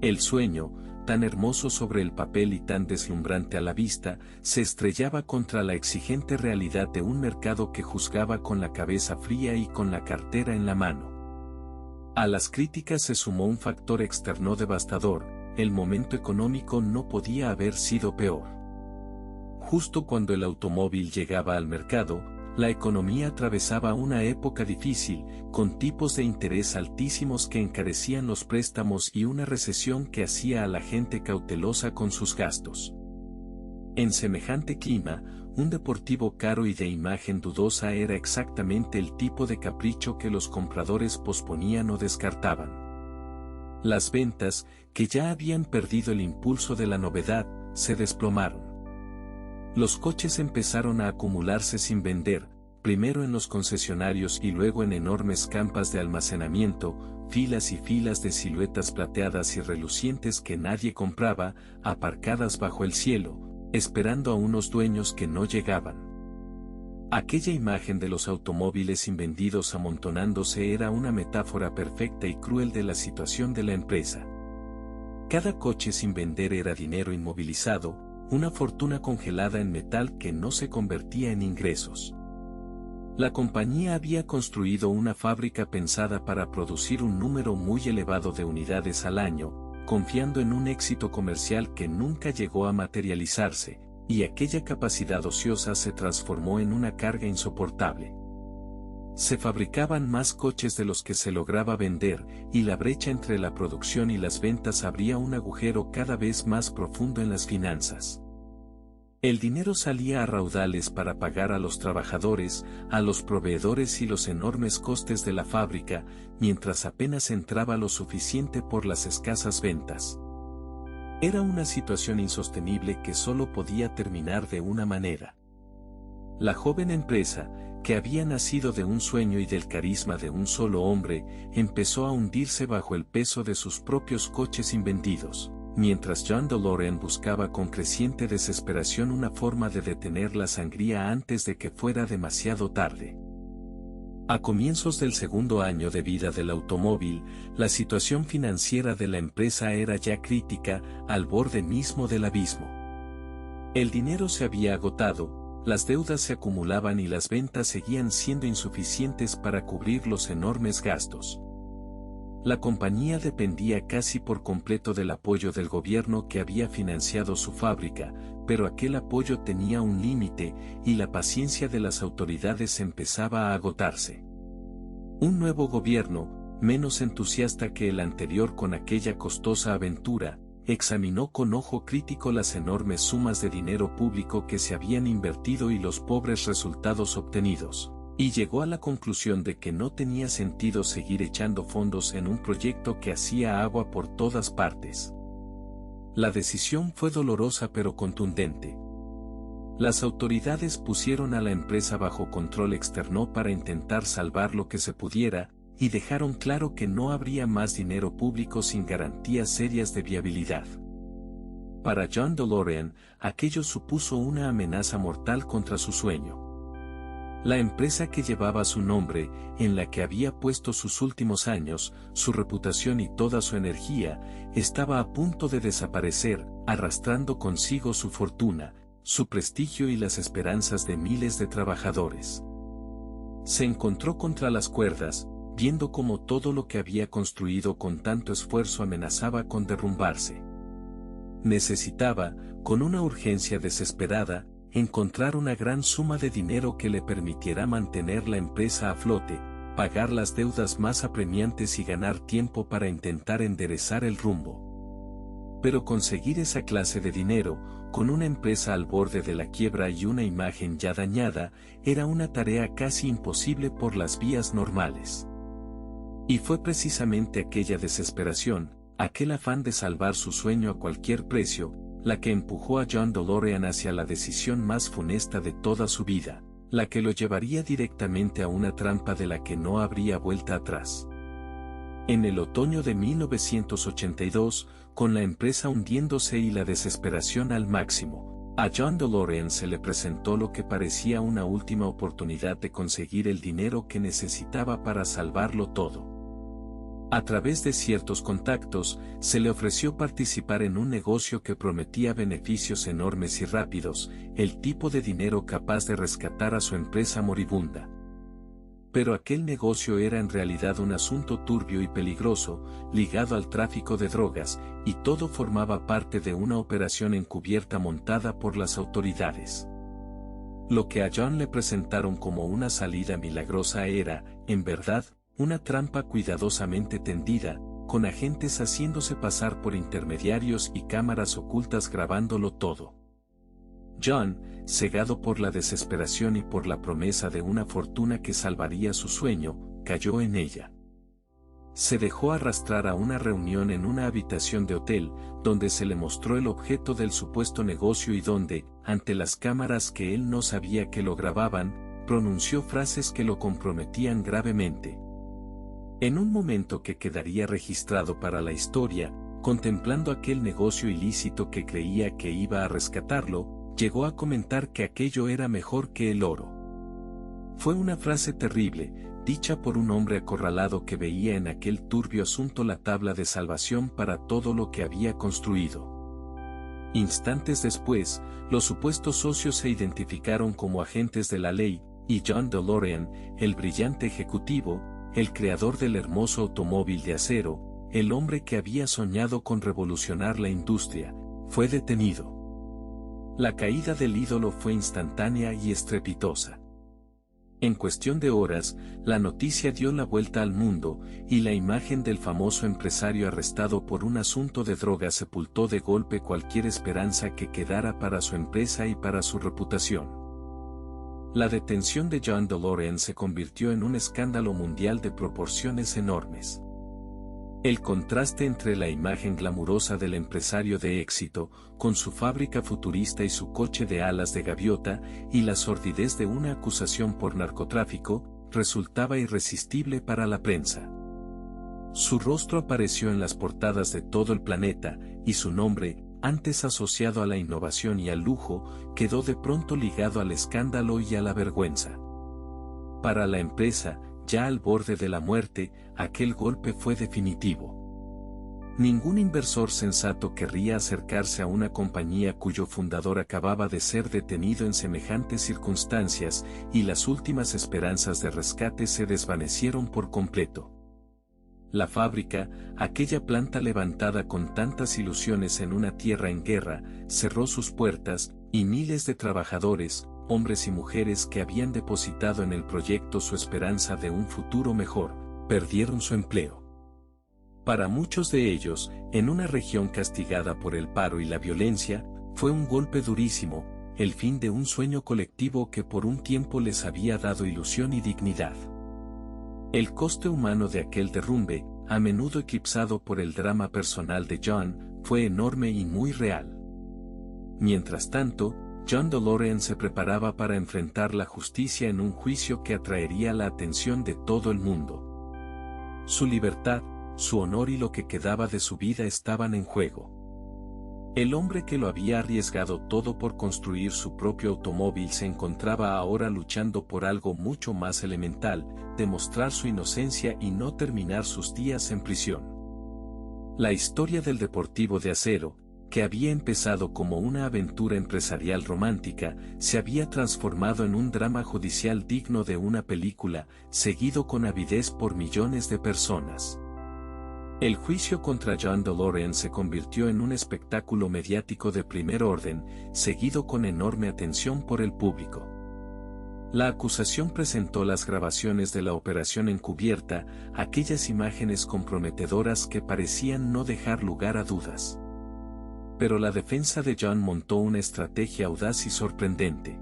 Speaker 1: El sueño, tan hermoso sobre el papel y tan deslumbrante a la vista, se estrellaba contra la exigente realidad de un mercado que juzgaba con la cabeza fría y con la cartera en la mano. A las críticas se sumó un factor externo devastador: el momento económico no podía haber sido peor. Justo cuando el automóvil llegaba al mercado, la economía atravesaba una época difícil, con tipos de interés altísimos que encarecían los préstamos y una recesión que hacía a la gente cautelosa con sus gastos. En semejante clima, un deportivo caro y de imagen dudosa era exactamente el tipo de capricho que los compradores posponían o descartaban. Las ventas, que ya habían perdido el impulso de la novedad, se desplomaron. Los coches empezaron a acumularse sin vender, primero en los concesionarios y luego en enormes campas de almacenamiento, filas y filas de siluetas plateadas y relucientes que nadie compraba, aparcadas bajo el cielo, esperando a unos dueños que no llegaban. Aquella imagen de los automóviles invendidos amontonándose era una metáfora perfecta y cruel de la situación de la empresa. Cada coche sin vender era dinero inmovilizado, una fortuna congelada en metal que no se convertía en ingresos. La compañía había construido una fábrica pensada para producir un número muy elevado de unidades al año, confiando en un éxito comercial que nunca llegó a materializarse, y aquella capacidad ociosa se transformó en una carga insoportable. Se fabricaban más coches de los que se lograba vender, y la brecha entre la producción y las ventas abría un agujero cada vez más profundo en las finanzas. El dinero salía a raudales para pagar a los trabajadores, a los proveedores y los enormes costes de la fábrica, mientras apenas entraba lo suficiente por las escasas ventas. Era una situación insostenible que solo podía terminar de una manera. La joven empresa, que había nacido de un sueño y del carisma de un solo hombre, empezó a hundirse bajo el peso de sus propios coches invendidos, mientras John DeLorean buscaba con creciente desesperación una forma de detener la sangría antes de que fuera demasiado tarde. A comienzos del segundo año de vida del automóvil, la situación financiera de la empresa era ya crítica, al borde mismo del abismo. El dinero se había agotado, las deudas se acumulaban y las ventas seguían siendo insuficientes para cubrir los enormes gastos. La compañía dependía casi por completo del apoyo del gobierno que había financiado su fábrica, pero aquel apoyo tenía un límite, y la paciencia de las autoridades empezaba a agotarse. Un nuevo gobierno, menos entusiasta que el anterior con aquella costosa aventura, examinó con ojo crítico las enormes sumas de dinero público que se habían invertido y los pobres resultados obtenidos, y llegó a la conclusión de que no tenía sentido seguir echando fondos en un proyecto que hacía agua por todas partes. La decisión fue dolorosa pero contundente. Las autoridades pusieron a la empresa bajo control externo para intentar salvar lo que se pudiera, y dejaron claro que no habría más dinero público sin garantías serias de viabilidad. Para John DeLorean, aquello supuso una amenaza mortal contra su sueño. La empresa que llevaba su nombre, en la que había puesto sus últimos años, su reputación y toda su energía, estaba a punto de desaparecer, arrastrando consigo su fortuna, su prestigio y las esperanzas de miles de trabajadores. Se encontró contra las cuerdas, viendo cómo todo lo que había construido con tanto esfuerzo amenazaba con derrumbarse. Necesitaba, con una urgencia desesperada, encontrar una gran suma de dinero que le permitiera mantener la empresa a flote, pagar las deudas más apremiantes y ganar tiempo para intentar enderezar el rumbo. Pero conseguir esa clase de dinero, con una empresa al borde de la quiebra y una imagen ya dañada, era una tarea casi imposible por las vías normales. Y fue precisamente aquella desesperación, aquel afán de salvar su sueño a cualquier precio, la que empujó a John DeLorean hacia la decisión más funesta de toda su vida, la que lo llevaría directamente a una trampa de la que no habría vuelta atrás. En el otoño de 1982, con la empresa hundiéndose y la desesperación al máximo, a John DeLorean se le presentó lo que parecía una última oportunidad de conseguir el dinero que necesitaba para salvarlo todo. A través de ciertos contactos, se le ofreció participar en un negocio que prometía beneficios enormes y rápidos, el tipo de dinero capaz de rescatar a su empresa moribunda. Pero aquel negocio era en realidad un asunto turbio y peligroso, ligado al tráfico de drogas, y todo formaba parte de una operación encubierta montada por las autoridades. Lo que a John le presentaron como una salida milagrosa era, en verdad, una trampa cuidadosamente tendida, con agentes haciéndose pasar por intermediarios y cámaras ocultas grabándolo todo. John, cegado por la desesperación y por la promesa de una fortuna que salvaría su sueño, cayó en ella. Se dejó arrastrar a una reunión en una habitación de hotel, donde se le mostró el objeto del supuesto negocio y donde, ante las cámaras que él no sabía que lo grababan, pronunció frases que lo comprometían gravemente. En un momento que quedaría registrado para la historia, contemplando aquel negocio ilícito que creía que iba a rescatarlo, llegó a comentar que aquello era mejor que el oro. Fue una frase terrible, dicha por un hombre acorralado que veía en aquel turbio asunto la tabla de salvación para todo lo que había construido. Instantes después, los supuestos socios se identificaron como agentes de la ley, y John DeLorean, el brillante ejecutivo, el creador del hermoso automóvil de acero, el hombre que había soñado con revolucionar la industria, fue detenido. La caída del ídolo fue instantánea y estrepitosa. En cuestión de horas, la noticia dio la vuelta al mundo, y la imagen del famoso empresario arrestado por un asunto de drogas sepultó de golpe cualquier esperanza que quedara para su empresa y para su reputación. La detención de John DeLorean se convirtió en un escándalo mundial de proporciones enormes. El contraste entre la imagen glamurosa del empresario de éxito, con su fábrica futurista y su coche de alas de gaviota, y la sordidez de una acusación por narcotráfico, resultaba irresistible para la prensa. Su rostro apareció en las portadas de todo el planeta, y su nombre, antes asociado a la innovación y al lujo, quedó de pronto ligado al escándalo y a la vergüenza. Para la empresa, ya al borde de la muerte, aquel golpe fue definitivo. Ningún inversor sensato querría acercarse a una compañía cuyo fundador acababa de ser detenido en semejantes circunstancias, y las últimas esperanzas de rescate se desvanecieron por completo. La fábrica, aquella planta levantada con tantas ilusiones en una tierra en guerra, cerró sus puertas, y miles de trabajadores, hombres y mujeres que habían depositado en el proyecto su esperanza de un futuro mejor, perdieron su empleo. Para muchos de ellos, en una región castigada por el paro y la violencia, fue un golpe durísimo, el fin de un sueño colectivo que por un tiempo les había dado ilusión y dignidad. El coste humano de aquel derrumbe, a menudo eclipsado por el drama personal de John, fue enorme y muy real. Mientras tanto, John DeLorean se preparaba para enfrentar la justicia en un juicio que atraería la atención de todo el mundo. Su libertad, su honor y lo que quedaba de su vida estaban en juego. El hombre que lo había arriesgado todo por construir su propio automóvil se encontraba ahora luchando por algo mucho más elemental, demostrar su inocencia y no terminar sus días en prisión. La historia del deportivo de acero, que había empezado como una aventura empresarial romántica, se había transformado en un drama judicial digno de una película, seguido con avidez por millones de personas. El juicio contra John DeLorean se convirtió en un espectáculo mediático de primer orden, seguido con enorme atención por el público. La acusación presentó las grabaciones de la operación encubierta, aquellas imágenes comprometedoras que parecían no dejar lugar a dudas. Pero la defensa de John montó una estrategia audaz y sorprendente.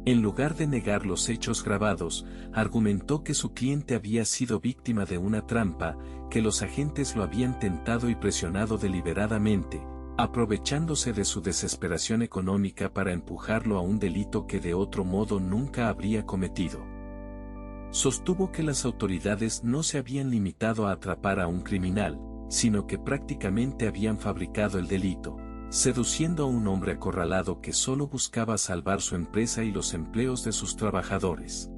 Speaker 1: En lugar de negar los hechos grabados, argumentó que su cliente había sido víctima de una trampa, que los agentes lo habían tentado y presionado deliberadamente, aprovechándose de su desesperación económica para empujarlo a un delito que de otro modo nunca habría cometido. Sostuvo que las autoridades no se habían limitado a atrapar a un criminal, sino que prácticamente habían fabricado el delito, seduciendo a un hombre acorralado que solo buscaba salvar su empresa y los empleos de sus trabajadores.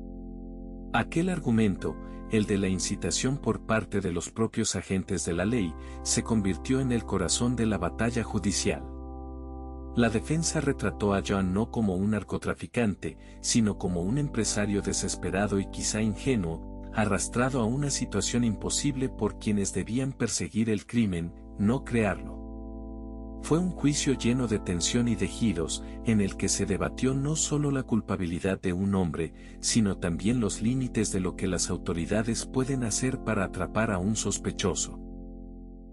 Speaker 1: Aquel argumento, el de la incitación por parte de los propios agentes de la ley, se convirtió en el corazón de la batalla judicial. La defensa retrató a John no como un narcotraficante, sino como un empresario desesperado y quizá ingenuo, arrastrado a una situación imposible por quienes debían perseguir el crimen, no crearlo. Fue un juicio lleno de tensión y de giros, en el que se debatió no solo la culpabilidad de un hombre, sino también los límites de lo que las autoridades pueden hacer para atrapar a un sospechoso.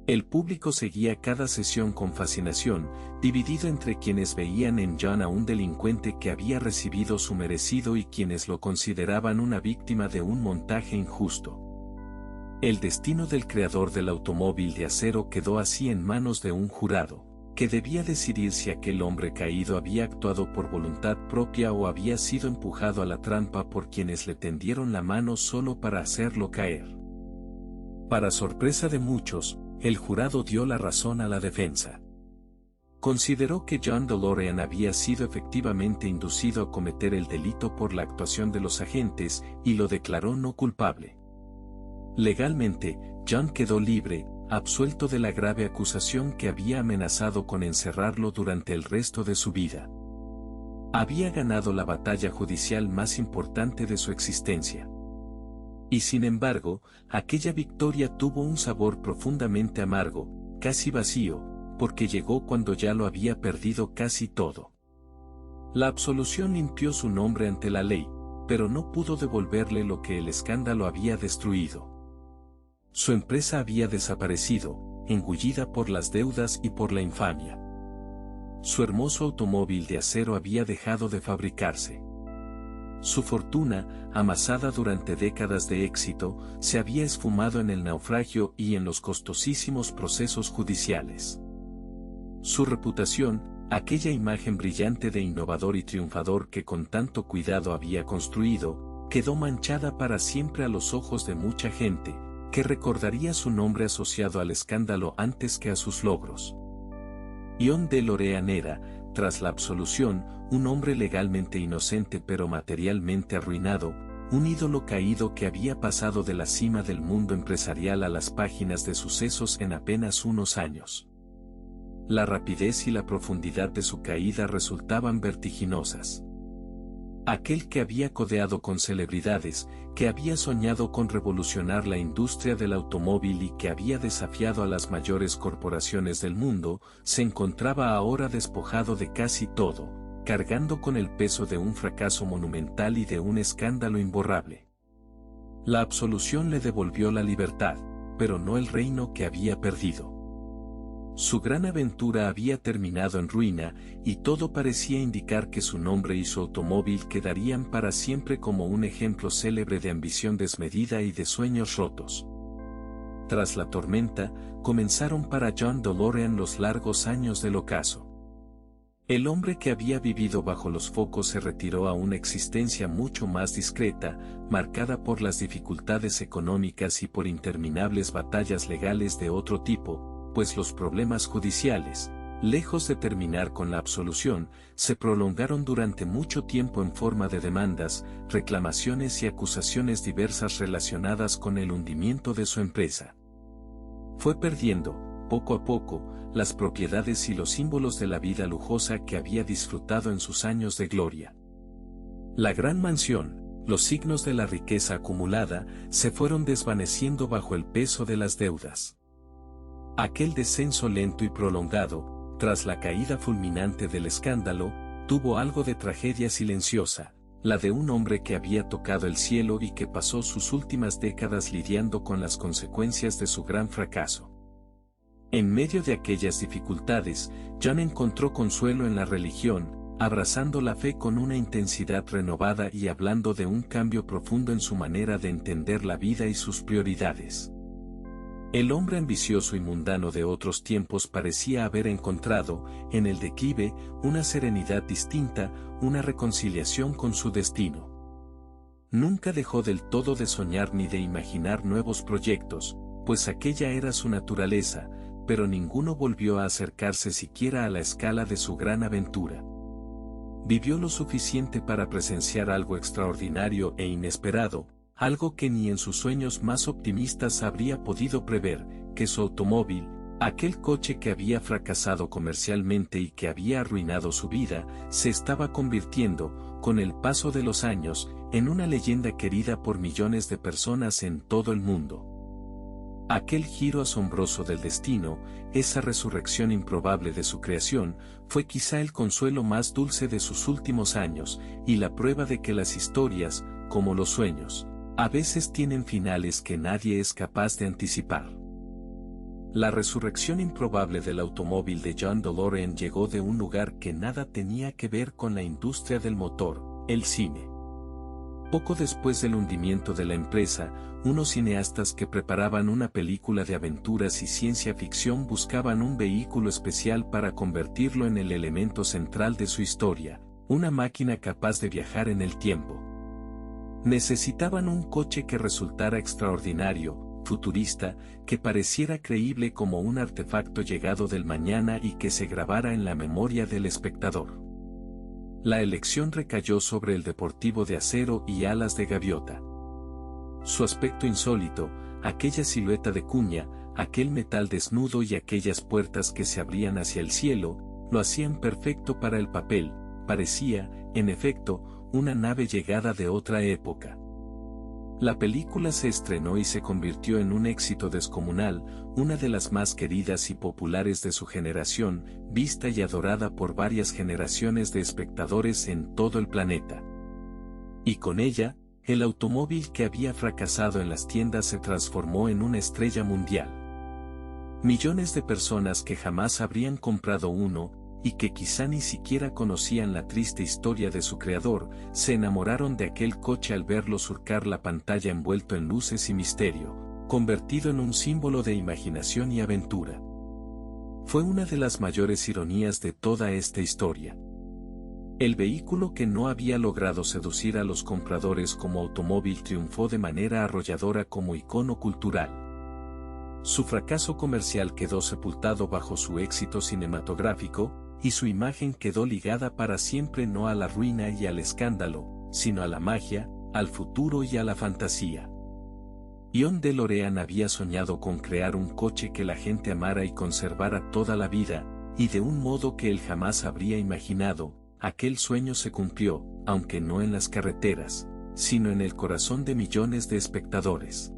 Speaker 1: El público seguía cada sesión con fascinación, dividido entre quienes veían en John a un delincuente que había recibido su merecido y quienes lo consideraban una víctima de un montaje injusto. El destino del creador del automóvil de acero quedó así en manos de un jurado, que debía decidir si aquel hombre caído había actuado por voluntad propia o había sido empujado a la trampa por quienes le tendieron la mano solo para hacerlo caer. Para sorpresa de muchos, el jurado dio la razón a la defensa. Consideró que John DeLorean había sido efectivamente inducido a cometer el delito por la actuación de los agentes y lo declaró no culpable. Legalmente, John quedó libre, absuelto de la grave acusación que había amenazado con encerrarlo durante el resto de su vida. Había ganado la batalla judicial más importante de su existencia. Y sin embargo, aquella victoria tuvo un sabor profundamente amargo, casi vacío, porque llegó cuando ya lo había perdido casi todo. La absolución limpió su nombre ante la ley, pero no pudo devolverle lo que el escándalo había destruido. Su empresa había desaparecido, engullida por las deudas y por la infamia. Su hermoso automóvil de acero había dejado de fabricarse. Su fortuna, amasada durante décadas de éxito, se había esfumado en el naufragio y en los costosísimos procesos judiciales. Su reputación, aquella imagen brillante de innovador y triunfador que con tanto cuidado había construido, quedó manchada para siempre a los ojos de mucha gente, que recordaría su nombre asociado al escándalo antes que a sus logros. John DeLorean era, tras la absolución, un hombre legalmente inocente pero materialmente arruinado, un ídolo caído que había pasado de la cima del mundo empresarial a las páginas de sucesos en apenas unos años. La rapidez y la profundidad de su caída resultaban vertiginosas. Aquel que había codeado con celebridades, que había soñado con revolucionar la industria del automóvil y que había desafiado a las mayores corporaciones del mundo, se encontraba ahora despojado de casi todo, cargando con el peso de un fracaso monumental y de un escándalo imborrable. La absolución le devolvió la libertad, pero no el reino que había perdido. Su gran aventura había terminado en ruina, y todo parecía indicar que su nombre y su automóvil quedarían para siempre como un ejemplo célebre de ambición desmedida y de sueños rotos. Tras la tormenta, comenzaron para John DeLorean los largos años del ocaso. El hombre que había vivido bajo los focos se retiró a una existencia mucho más discreta, marcada por las dificultades económicas y por interminables batallas legales de otro tipo, pues los problemas judiciales, lejos de terminar con la absolución, se prolongaron durante mucho tiempo en forma de demandas, reclamaciones y acusaciones diversas relacionadas con el hundimiento de su empresa. Fue perdiendo, poco a poco, las propiedades y los símbolos de la vida lujosa que había disfrutado en sus años de gloria. La gran mansión, los signos de la riqueza acumulada, se fueron desvaneciendo bajo el peso de las deudas. Aquel descenso lento y prolongado, tras la caída fulminante del escándalo, tuvo algo de tragedia silenciosa, la de un hombre que había tocado el cielo y que pasó sus últimas décadas lidiando con las consecuencias de su gran fracaso. En medio de aquellas dificultades, John encontró consuelo en la religión, abrazando la fe con una intensidad renovada y hablando de un cambio profundo en su manera de entender la vida y sus prioridades. El hombre ambicioso y mundano de otros tiempos parecía haber encontrado, en el declive, una serenidad distinta, una reconciliación con su destino. Nunca dejó del todo de soñar ni de imaginar nuevos proyectos, pues aquella era su naturaleza, pero ninguno volvió a acercarse siquiera a la escala de su gran aventura. Vivió lo suficiente para presenciar algo extraordinario e inesperado, algo que ni en sus sueños más optimistas habría podido prever, que su automóvil, aquel coche que había fracasado comercialmente y que había arruinado su vida, se estaba convirtiendo, con el paso de los años, en una leyenda querida por millones de personas en todo el mundo. Aquel giro asombroso del destino, esa resurrección improbable de su creación, fue quizá el consuelo más dulce de sus últimos años, y la prueba de que las historias, como los sueños, a veces tienen finales que nadie es capaz de anticipar. La resurrección improbable del automóvil de John DeLorean llegó de un lugar que nada tenía que ver con la industria del motor, el cine. Poco después del hundimiento de la empresa, unos cineastas que preparaban una película de aventuras y ciencia ficción buscaban un vehículo especial para convertirlo en el elemento central de su historia, una máquina capaz de viajar en el tiempo. Necesitaban un coche que resultara extraordinario, futurista, que pareciera creíble como un artefacto llegado del mañana y que se grabara en la memoria del espectador. La elección recayó sobre el deportivo de acero y alas de gaviota. Su aspecto insólito, aquella silueta de cuña, aquel metal desnudo y aquellas puertas que se abrían hacia el cielo, lo hacían perfecto para el papel. Parecía, en efecto, una nave llegada de otra época. La película se estrenó y se convirtió en un éxito descomunal, una de las más queridas y populares de su generación, vista y adorada por varias generaciones de espectadores en todo el planeta. Y con ella, el automóvil que había fracasado en las tiendas se transformó en una estrella mundial. Millones de personas que jamás habrían comprado uno, y que quizá ni siquiera conocían la triste historia de su creador, se enamoraron de aquel coche al verlo surcar la pantalla envuelto en luces y misterio, convertido en un símbolo de imaginación y aventura. Fue una de las mayores ironías de toda esta historia. El vehículo que no había logrado seducir a los compradores como automóvil triunfó de manera arrolladora como icono cultural. Su fracaso comercial quedó sepultado bajo su éxito cinematográfico, y su imagen quedó ligada para siempre no a la ruina y al escándalo, sino a la magia, al futuro y a la fantasía. John DeLorean había soñado con crear un coche que la gente amara y conservara toda la vida, y de un modo que él jamás habría imaginado. Aquel sueño se cumplió, aunque no en las carreteras, sino en el corazón de millones de espectadores.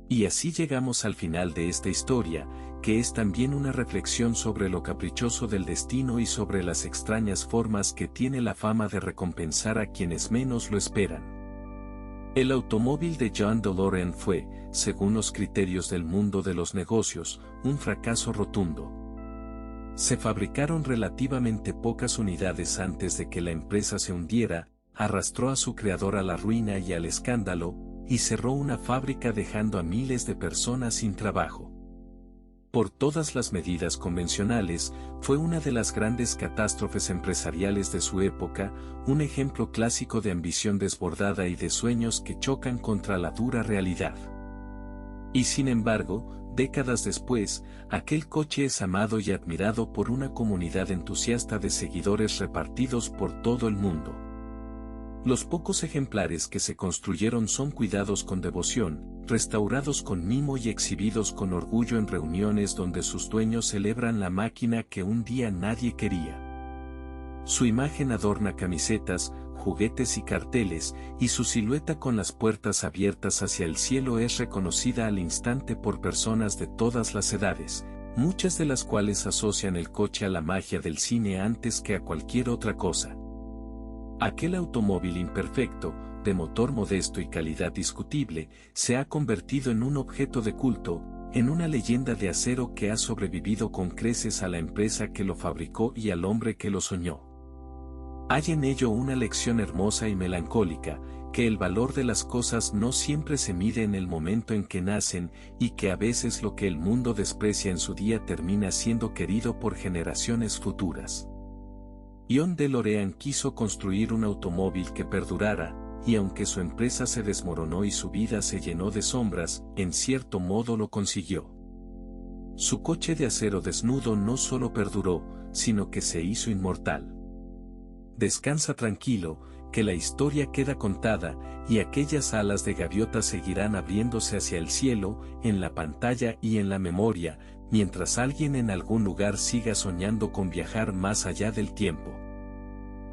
Speaker 1: Y así llegamos al final de esta historia, que es también una reflexión sobre lo caprichoso del destino y sobre las extrañas formas que tiene la fama de recompensar a quienes menos lo esperan. El automóvil de John DeLorean fue, según los criterios del mundo de los negocios, un fracaso rotundo. Se fabricaron relativamente pocas unidades antes de que la empresa se hundiera, arrastró a su creador a la ruina y al escándalo, y cerró una fábrica dejando a miles de personas sin trabajo. Por todas las medidas convencionales, fue una de las grandes catástrofes empresariales de su época, un ejemplo clásico de ambición desbordada y de sueños que chocan contra la dura realidad. Y sin embargo, décadas después, aquel coche es amado y admirado por una comunidad entusiasta de seguidores repartidos por todo el mundo. Los pocos ejemplares que se construyeron son cuidados con devoción, restaurados con mimo y exhibidos con orgullo en reuniones donde sus dueños celebran la máquina que un día nadie quería. Su imagen adorna camisetas, juguetes y carteles, y su silueta con las puertas abiertas hacia el cielo es reconocida al instante por personas de todas las edades, muchas de las cuales asocian el coche a la magia del cine antes que a cualquier otra cosa. Aquel automóvil imperfecto, de motor modesto y calidad discutible, se ha convertido en un objeto de culto, en una leyenda de acero que ha sobrevivido con creces a la empresa que lo fabricó y al hombre que lo soñó. Hay en ello una lección hermosa y melancólica, que el valor de las cosas no siempre se mide en el momento en que nacen, y que a veces lo que el mundo desprecia en su día termina siendo querido por generaciones futuras. John DeLorean quiso construir un automóvil que perdurara, y aunque su empresa se desmoronó y su vida se llenó de sombras, en cierto modo lo consiguió. Su coche de acero desnudo no solo perduró, sino que se hizo inmortal. Descansa tranquilo, que la historia queda contada, y aquellas alas de gaviota seguirán abriéndose hacia el cielo, en la pantalla y en la memoria, mientras alguien en algún lugar siga soñando con viajar más allá del tiempo.